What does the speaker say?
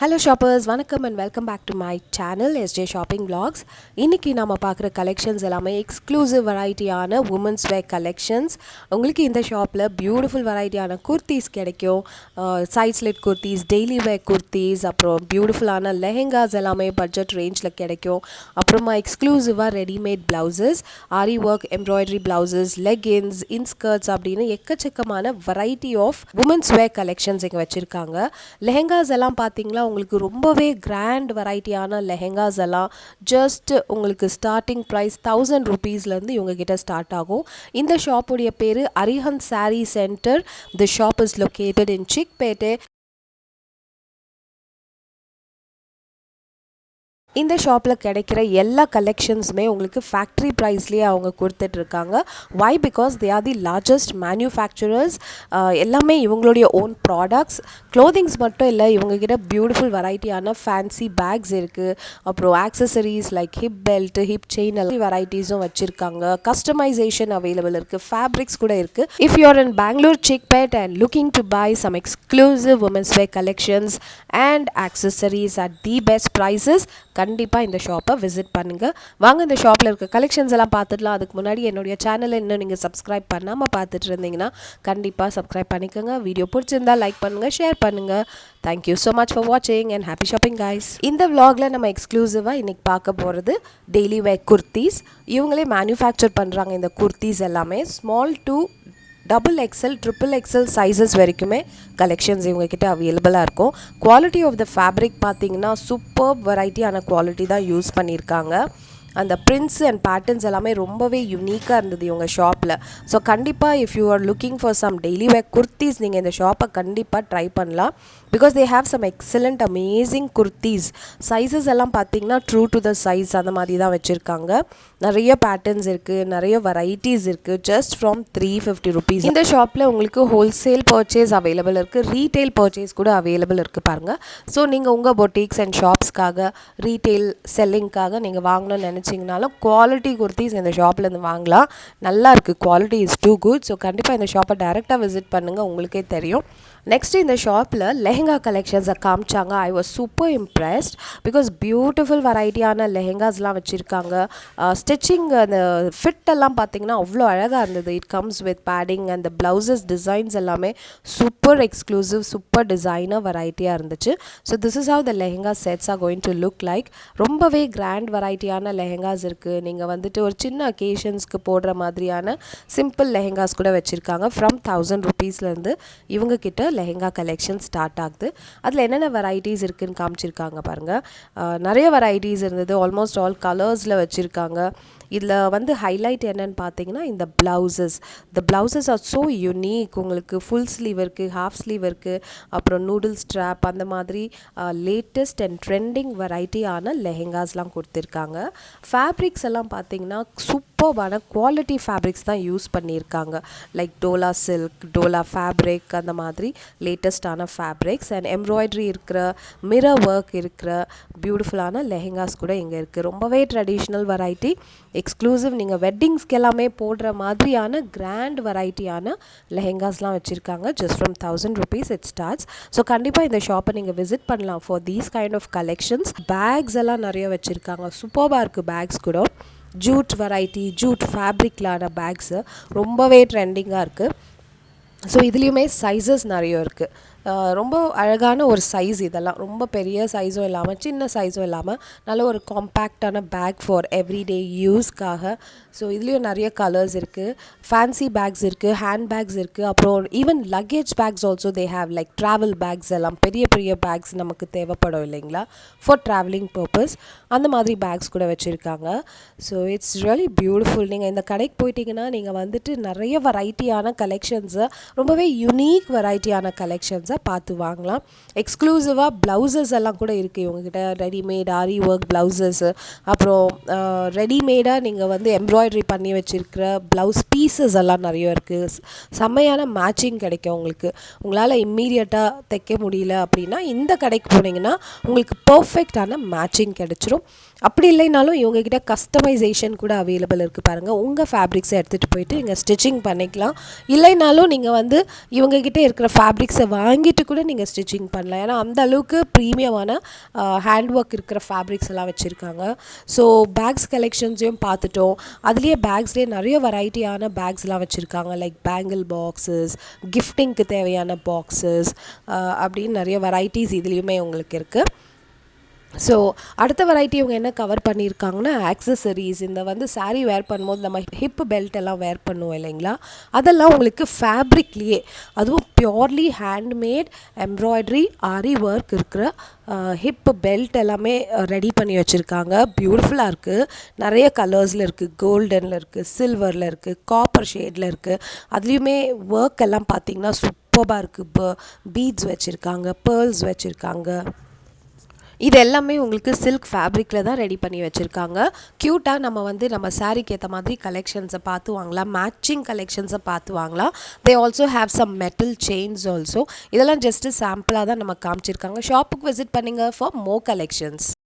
Hello shoppers, vanakkam and welcome back to my channel SJ Shopping Vlogs. இன்னைக்கு நாம பார்க்குற collections எல்லாமே exclusive variety ஆன women's wear collections. உங்களுக்கு இந்த ஷாப்ல beautiful variety ஆன kurtis கிடைக்கும். Side slit kurtis, daily wear kurtis, அப்புறம் beautiful ஆன lehengas எல்லாமே budget rangeல கிடைக்கும். அப்புறமா exclusive ready made blouses, ari work embroidery blouses, leggins, inskirts அப்படினு எக்கச்சக்கமான variety of women's wear collections இங்க வச்சிருக்காங்க. lehengas எல்லாம் பாத்தீங்களா உங்களுக்கு ரொம்பவே கிராண்ட் வெரைட்டியான லெஹெங்காஸ் எல்லாம் ஜஸ்ட் உங்களுக்கு ஸ்டார்டிங் ப்ரைஸ் 1000 ரூபீஸ்லேருந்து இவங்க கிட்ட ஸ்டார்ட் ஆகும். இந்த ஷாப்புடைய பேர் ARIHANT SAREE Center. The shop is located in Chickpet. இந்த ஷாப்பில் கிடைக்கிற எல்லா கலெக்ஷன்ஸுமே உங்களுக்கு ஃபேக்ட்ரி ப்ரைஸ்லேயே அவங்க கொடுத்துட்ருக்காங்க. Why? Because they are the largest manufacturers. எல்லாமே இவங்களுடைய ஓன் ப்ராடக்ட்ஸ். க்ளோதிங்ஸ் மட்டும் இல்லை, இவங்ககிட்ட பியூட்டிஃபுல் வெரைட்டியான ஃபேன்சி பேக்ஸ் இருக்குது. அப்புறம் accessories like hip belt, hip chain எல்லாம் வெரைட்டிஸும் வச்சுருக்காங்க. கஸ்டமைசேஷன் அவைலபிள் இருக்குது, ஃபேப்ரிக்ஸ் கூட இருக்குது. If you R in Bangalore, Chickpet and looking to buy some exclusive women's wear collections and accessories at the best prices, கண்டிப்பாக இந்த ஷாப்பை விசிட் பண்ணுங்கள். வாங்க இந்த ஷாப்பில் இருக்க கலெக்ஷன்ஸ் எல்லாம் பார்த்துடலாம். அதுக்கு முன்னாடி என்னுடைய சேனலை இன்னும் நீங்கள் சப்ஸ்கிரைப் பண்ணாமல் பார்த்துட்டு இருந்தீங்கன்னா கண்டிப்பாக சப்ஸ்கிரைப் பண்ணிக்கோங்க. வீடியோ பிடிச்சிருந்தா லைக் பண்ணுங்கள், ஷேர் பண்ணுங்கள். தேங்க்யூ ஸோ மச் ஃபார் வாட்சிங் அண்ட் ஹாப்பி ஷாப்பிங் கைஸ். இந்த விலாகில் நம்ம எக்ஸ்க்ளூசிவாக இன்றைக்கி பார்க்க போகிறது டெய்லி வேர் குர்த்திஸ். இவங்களே மேனுஃபேக்சர் பண்ணுறாங்க இந்த குர்த்திஸ் எல்லாமே. Small to XXL, XXL sizes வரைக்குமே கலெக்ஷன்ஸ் இவங்ககிட்ட அவைலபிளாக இருக்கும். குவாலிட்டி ஆஃப் த ஃபேப்ரிக் பார்த்தீங்கன்னா சூப்பர் வெரைட்டியான குவாலிட்டி தான் யூஸ் பண்ணியிருக்காங்க. அந்த பிரிண்ட்ஸ் அண்ட் பேட்டர்ன்ஸ் எல்லாமே ரொம்பவே யூனிக்காக இருந்தது இவங்க ஷாப்பில். ஸோ கண்டிப்பாக if you are looking for some daily wear kurtis நீங்கள் இந்த ஷாப்பை கண்டிப்பாக ட்ரை பண்ணலாம். Because they have some excellent amazing kurtis. Sizes எல்லாம் பார்த்தீங்கன்னா ட்ரூ டு த சைஸ் அந்த மாதிரி தான் வச்சுருக்காங்க. நிறைய பேட்டர்ன்ஸ் இருக்குது, நிறைய வெரைட்டிஸ் இருக்குது. Just from 350 rupees. இந்த ஷாப்பில் உங்களுக்கு ஹோல்சேல் பர்ச்சேஸ் அவைலபிள் இருக்குது, ரீட்டெயில் பர்ச்சேஸ் கூட அவைலபிள் இருக்குது பாருங்கள். ஸோ நீங்கள் உங்கள் பொட்டிக்ஸ் அண்ட் ஷாப்ஸ்க்காக ரீட்டெயில் செல்லிங்காக நீங்கள் வாங்கணும்னு நினச்சிங்கனாலும் குவாலிட்டி குர்த்திஸ் இந்த ஷாப்லேருந்து வாங்கலாம். நல்லா இருக்குது, quality is too good. So கண்டிப்பாக இந்த ஷாப்பை டைரெக்டாக விசிட் பண்ணுங்கள், உங்களுக்கே தெரியும். நெக்ஸ்ட் இந்த ஷாப்பில் லெஹெங்கா கலெக்ஷன்ஸை காமிச்சாங்க. I was super impressed because beautiful வெரைட்டியான லெஹெங்காஸ்லாம் வச்சுருக்காங்க. ஸ்டிச்சிங் அந்த ஃபிட்டெல்லாம் பார்த்தீங்கன்னா அவ்வளோ அழகாக இருந்தது. It comes with padding and the blouses designs எல்லாமே சூப்பர் எக்ஸ்க்ளூசிவ், சூப்பர் டிசைனர் வெரைட்டியாக இருந்துச்சு. So this is how the lehenga sets are going to look like. ரொம்பவே கிராண்ட் வெரைட்டியான லெஹெங்காஸ் இருக்குது. நீங்கள் வந்துட்டு ஒரு சின்ன அக்கேஷன்ஸ்க்கு போடுற மாதிரியான சிம்பிள் லெஹெங்காஸ் கூட வச்சுருக்காங்க. ஃப்ரம் 1000 ரூபீஸ்லேருந்து இவங்க கிட்ட லெஹெங்கா கலெக்ஷன் ஸ்டார்ட் ஆகுது. அதில் என்னென்ன வெரைட்டிஸ் இருக்குதுன்னு காமிச்சிருக்காங்க பாருங்கள். நிறைய வெரைட்டிஸ் இருந்தது. ஆல்மோஸ்ட் ஆல் கலர்ஸில் வச்சுருக்காங்க. இதில் வந்து ஹைலைட் என்னென்னு பார்த்தீங்கன்னா இந்த ப்ளவுசஸ். த ப்ளவுசஸ் ஆர் ஸோ யூனிக். உங்களுக்கு ஃபுல் ஸ்லீவ் இருக்குது, ஹாஃப் ஸ்லீவ் இருக்குது, அப்புறம் நூடுல் ஸ்ட்ராப், அந்த மாதிரி லேட்டஸ்ட் அண்ட் ட்ரெண்டிங் வெரைட்டியான லெஹெங்காஸ்லாம் கொடுத்துருக்காங்க. ஃபேப்ரிக்ஸ் எல்லாம் பார்த்தீங்கன்னா சூப்பர்பான குவாலிட்டி ஃபேப்ரிக்ஸ் தான் யூஸ் பண்ணியிருக்காங்க. Like Dola silk, Dola fabric, அந்த மாதிரி லேட்டஸ்டான ஃபேப்ரிக்ஸ் அண்ட் எம்ப்ராய்டரி இருக்கிற, மிரர் ஒர்க் இருக்கிற பியூட்டிஃபுல்லான லெஹெங்காஸ் கூட இங்கே இருக்குது. ரொம்பவே ட்ரெடிஷ்னல் வெரைட்டி, எக்ஸ்க்ளூசிவ். நீங்கள் வெட்டிங்ஸ்க்கு எல்லாமே போடுற மாதிரியான கிராண்ட் வெரைட்டியான லெஹெங்காஸ்லாம் வச்சுருக்காங்க. Just from 1000 rupees it starts. So கண்டிப்பாக இந்த ஷாப்பை நீங்கள் விசிட் பண்ணலாம் for these kind of collections. Bags எல்லாம் நிறைய வச்சுருக்காங்க. சூப்பராக இருக்குது பேக்ஸ் கூட. ஜூட் வெரைட்டி, ஜூட் ஃபேப்ரிக்லான பேக்ஸு ரொம்பவே ட்ரெண்டிங்காக இருக்குது. ஸோ இதுலேயுமே சைஸஸ் நிறைய இருக்குது. ரொம்ப அழகான ஒரு சைஸ். இதெல்லாம் ரொம்ப பெரிய சைஸும் இல்லாமல் சின்ன சைஸும் இல்லாமல் நல்ல ஒரு காம்பேக்டான பேக் ஃபார் எவ்ரிடே யூஸ்க்காக. ஸோ இதுலேயும் நிறைய கலர்ஸ் இருக்குது. ஃபேன்சி பேக்ஸ் இருக்குது, ஹேண்ட் பேக்ஸ் இருக்குது, அப்புறம் even luggage bags also they have. Like travel bags எல்லாம், பெரிய பெரிய பேக்ஸ் நமக்கு தேவைப்படும் இல்லைங்களா, ஃபார் ட்ராவலிங் பர்பஸ். அந்த மாதிரி பேக்ஸ் கூட வச்சுருக்காங்க. So it's really beautiful. நீங்கள் இந்த கடைக்கு போயிட்டீங்கன்னா நீங்கள் வந்துட்டு நிறைய வெரைட்டியான கலெக்ஷன்ஸை, ரொம்பவே யூனிக் வெரைட்டியான கலெக்ஷன்ஸை பார்த்து வாங்கலாம். எக்ஸ்க்ளூசிவாக ப்ளவுசஸ் எல்லாம் கூட இருக்குது இவங்ககிட்ட. ரெடிமேட் ஆரி ஒர்க் ப்ளவுசஸ், அப்புறம் ரெடிமேடாக நீங்கள் வந்து எம்ப்ராய்டரி பண்ணி வச்சுருக்கிற ப்ளவுஸ் பீசஸ் எல்லாம் நிறைய இருக்குது. செம்மையான மேட்சிங் கிடைக்கும் உங்களுக்கு. உங்களால் இம்மீடியட்டாக தைக்க முடியல அப்படின்னா இந்த கடைக்கு போனீங்கன்னா உங்களுக்கு பர்ஃபெக்டான மேட்சிங் கிடைச்சிரும். அப்படி இல்லைனாலும் இவங்ககிட்ட கஸ்டமைசேஷன் கூட அவைலபிள் இருக்குது பாருங்கள். உங்கள் ஃபேப்ரிக்ஸை எடுத்துகிட்டு போயிட்டு நீங்கள் ஸ்டிச்சிங் பண்ணிக்கலாம். இல்லைனாலும் நீங்கள் வந்து இவங்ககிட்ட இருக்கிற ஃபேப்ரிக்ஸை வாங்கி வாங்கிட்டு கூட நீங்கள் ஸ்டிச்சிங் பண்ணலாம். ஏன்னா அந்த அளவுக்கு ப்ரீமியமான ஹேண்ட் ஒர்க் இருக்கிற ஃபேப்ரிக்ஸ் எல்லாம் வச்சுருக்காங்க. ஸோ பேக்ஸ் கலெக்ஷன்ஸையும் பார்த்துட்டோம். அதுலேயே பேக்ஸ்லேயே நிறைய வெரைட்டியான பேக்ஸ்லாம் வச்சுருக்காங்க. லைக் பேங்கிள் பாக்ஸஸ், கிஃப்டிங்க்கு தேவையான பாக்ஸஸ் அப்படின்னு நிறைய வெரைட்டிஸ் இதுலேயுமே உங்களுக்கு இருக்குது. ஸோ அடுத்த வெரைட்டி இவங்க என்ன கவர் பண்ணியிருக்காங்கன்னா ஆக்சசரிஸ். இந்த வந்து சாரீ வேர் பண்ணும்போது நம்ம ஹிப் பெல்ட் எல்லாம் வேர் பண்ணுவோம் இல்லைங்களா, அதெல்லாம் உங்களுக்கு ஃபேப்ரிக்லேயே, அதுவும் பியோர்லி ஹேண்ட்மேட் எம்ப்ராய்டரி ஆரி ஒர்க் இருக்கிற ஹிப் பெல்ட் எல்லாமே ரெடி பண்ணி வச்சுருக்காங்க. பியூட்டிஃபுல்லாக இருக்குது. நிறைய கலர்ஸில் இருக்குது. கோல்டனில் இருக்குது, சில்வரில் இருக்குது, காப்பர் ஷேடில் இருக்குது. அதுலேயுமே ஒர்க் எல்லாம் பார்த்திங்கன்னா சூப்பராக இருக்குது. பீட்ஸ் வச்சுருக்காங்க, பேர்ல்ஸ் வச்சுருக்காங்க. இது எல்லாமே உங்களுக்கு சில்க் ஃபேப்ரிக்கில் தான் ரெடி பண்ணி வச்சுருக்காங்க. க்யூட்டாக நம்ம சாரீக்கு ஏற்ற மாதிரி கலெக்ஷன்ஸை பார்த்து வாங்கலாம். மேட்சிங் கலெக்ஷன்ஸை பார்த்து வாங்கலாம். They also have some metal chains also. இதெல்லாம் ஜஸ்ட்டு சாம்பிளாக தான் நம்ம காமிச்சிருக்காங்க. ஷாப்புக்கு விசிட் பண்ணுங்கள் ஃபார் மோர் கலெக்ஷன்ஸ்.